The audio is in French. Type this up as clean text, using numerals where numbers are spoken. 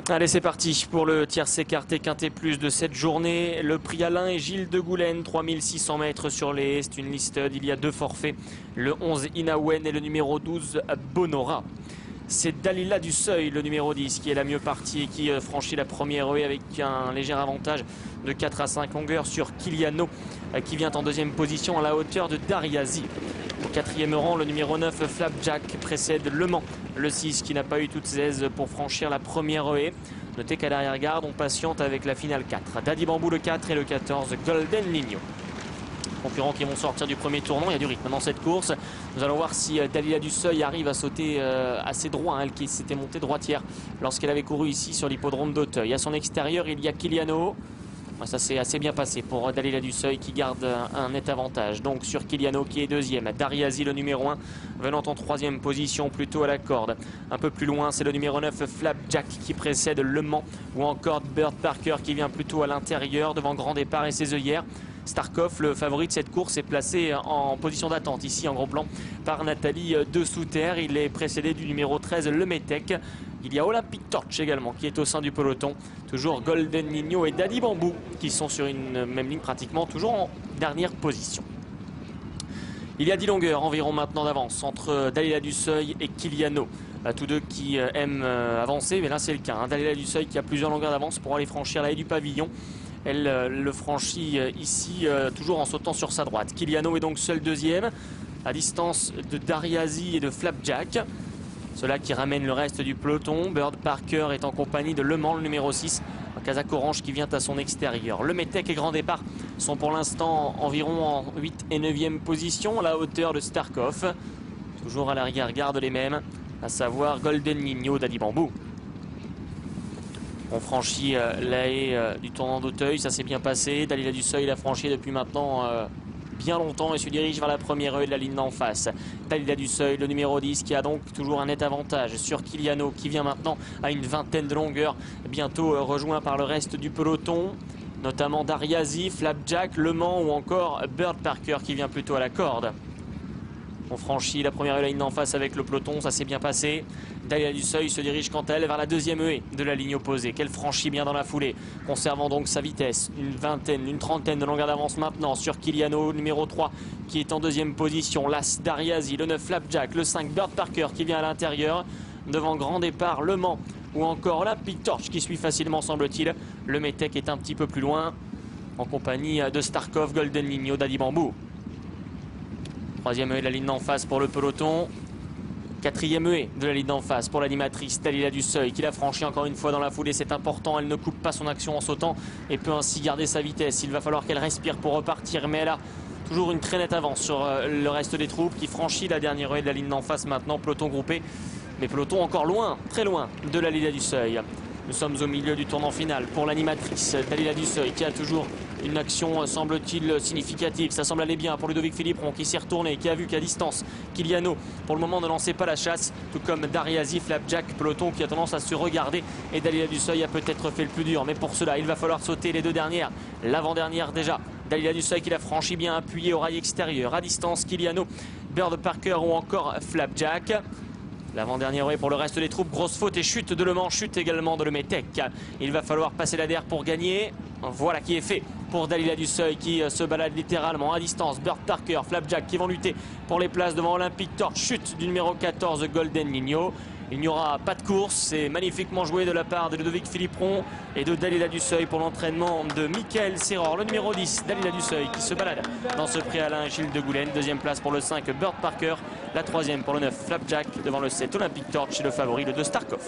Allez, c'est parti pour le tiercé écarté quinté plus de cette journée. Le prix Alain et Gilles de Goulen, 3600 mètres sur les haies. C'est une listed, il y a deux forfaits. Le 11 Inawen et le numéro 12 Bonora. C'est Dalila du Seuil, le numéro 10, qui est la mieux partie et qui franchit la première haie avec un léger avantage de 4 à 5 longueurs sur Kiliano, qui vient en deuxième position à la hauteur de Dariazi. Au quatrième rang, le numéro 9 Flapjack précède Le Mans, le 6 qui n'a pas eu toutes ses aises pour franchir la première haie. Notez qu'à l'arrière-garde, on patiente avec la finale 4. Daddy Bambou le 4 et le 14 Golden Ligno. Concurrents qui vont sortir du premier tournant, il y a du rythme dans cette course. Nous allons voir si Dalila du Seuil arrive à sauter assez droit, elle qui s'était montée droitière lorsqu'elle avait couru ici sur l'hippodrome d'Auteuil. À son extérieur, il y a Kiliano. Ça s'est assez bien passé pour Dalila du Seuil qui garde un net avantage. Donc sur Kiliano qui est deuxième. Dariazi le numéro 1 venant en troisième position plutôt à la corde. Un peu plus loin c'est le numéro 9 Flapjack qui précède Le Mans. Ou encore Bird Parker qui vient plutôt à l'intérieur devant Grand Départ et ses œillères. Starkov, le favori de cette course, est placé en position d'attente ici en gros plan par Nathalie de Souterre. Il est précédé du numéro 13 Le Metec. Il y a Olympic Torch également qui est au sein du peloton. Toujours Golden Nino et Daddy Bambou qui sont sur une même ligne pratiquement toujours en dernière position. Il y a 10 longueurs environ maintenant d'avance entre Dalila du Seuil et Kiliano. Tous deux qui aiment avancer, mais là c'est le cas. Dalila du Seuil qui a plusieurs longueurs d'avance pour aller franchir la haie du pavillon. Elle le franchit ici toujours en sautant sur sa droite. Kiliano est donc seul deuxième à distance de Dariazi et de Flapjack. Cela qui ramène le reste du peloton. Bird Parker est en compagnie de Le Mans, le numéro 6. Un casaque orange qui vient à son extérieur. Le Metec et Grand Départ sont pour l'instant environ en 8 et 9e position, à la hauteur de Starkov. Toujours à l'arrière-garde les mêmes, à savoir Golden Nino, Daddy Bambou. On franchit la haie du tournant d'Auteuil, ça s'est bien passé. Dalila du Seuil l'a franchi depuis maintenant bien longtemps et se dirige vers la première haie de la ligne d'en face. Dalila du Seuil, le numéro 10, qui a donc toujours un net avantage sur Kiliano, qui vient maintenant à une vingtaine de longueurs, bientôt rejoint par le reste du peloton, notamment Dariazi, Flapjack, Le Mans ou encore Bird Parker qui vient plutôt à la corde. On franchit la première haie de la ligne d'en face avec le peloton, ça s'est bien passé. Dalila du Seuil se dirige quant à elle vers la deuxième haie de la ligne opposée, qu'elle franchit bien dans la foulée, conservant donc sa vitesse. Une vingtaine, une trentaine de longueurs d'avance maintenant sur Kiliano, numéro 3, qui est en deuxième position. L'As Dariazi, le 9 Flapjack, le 5 Bird Parker qui vient à l'intérieur, devant Grand Départ, Le Mans ou encore Olympic Torch qui suit facilement semble-t-il. Le Metec est un petit peu plus loin, en compagnie de Starkov, Golden Nino, Daddy Bambou. Troisième haie de la ligne d'en face pour le peloton. Quatrième haie de la ligne d'en face pour l'animatrice Dalila du Seuil qui l'a franchi encore une fois dans la foulée. C'est important, elle ne coupe pas son action en sautant et peut ainsi garder sa vitesse. Il va falloir qu'elle respire pour repartir, mais elle a toujours une très nette avance sur le reste des troupes qui franchit la dernière haie de la ligne d'en face maintenant. Peloton groupé, mais peloton encore loin, très loin de la Dalila du Seuil. Nous sommes au milieu du tournant final pour l'animatrice Dalila du Seuil qui a toujours une action semble-t-il significative. Ça semble aller bien pour Ludovic Philippron qui s'est retourné, qui a vu qu'à distance Kiliano pour le moment ne lançait pas la chasse, tout comme Dariazi, Flapjack, peloton qui a tendance à se regarder, et Dalila du Seuil a peut-être fait le plus dur, mais pour cela il va falloir sauter les deux dernières, l'avant-dernière déjà. Dalila du Seuil qui l'a franchi bien appuyé au rail extérieur, à distance Kiliano, Bird Parker ou encore Flapjack. L'avant-dernière haie pour le reste des troupes, grosse faute et chute de Le Mans, chute également de Le Metec. Il va falloir passer la DER pour gagner. Voilà qui est fait pour Dalila du Seuil qui se balade littéralement à distance. Bird Parker, Flapjack qui vont lutter pour les places devant Olympic Torch. Chute du numéro 14 Golden Nino. Il n'y aura pas de course, c'est magnifiquement joué de la part de Ludovic Philippron et de Dalila du Seuil pour l'entraînement de Michael Serror, le numéro 10, Dalila du Seuil qui se balade dans ce prix Alain et Gilles de Goulen. Deuxième place pour le 5 Bird Parker, la troisième pour le 9 Flapjack devant le 7 Olympic Torch et le favori le 2 Starkov.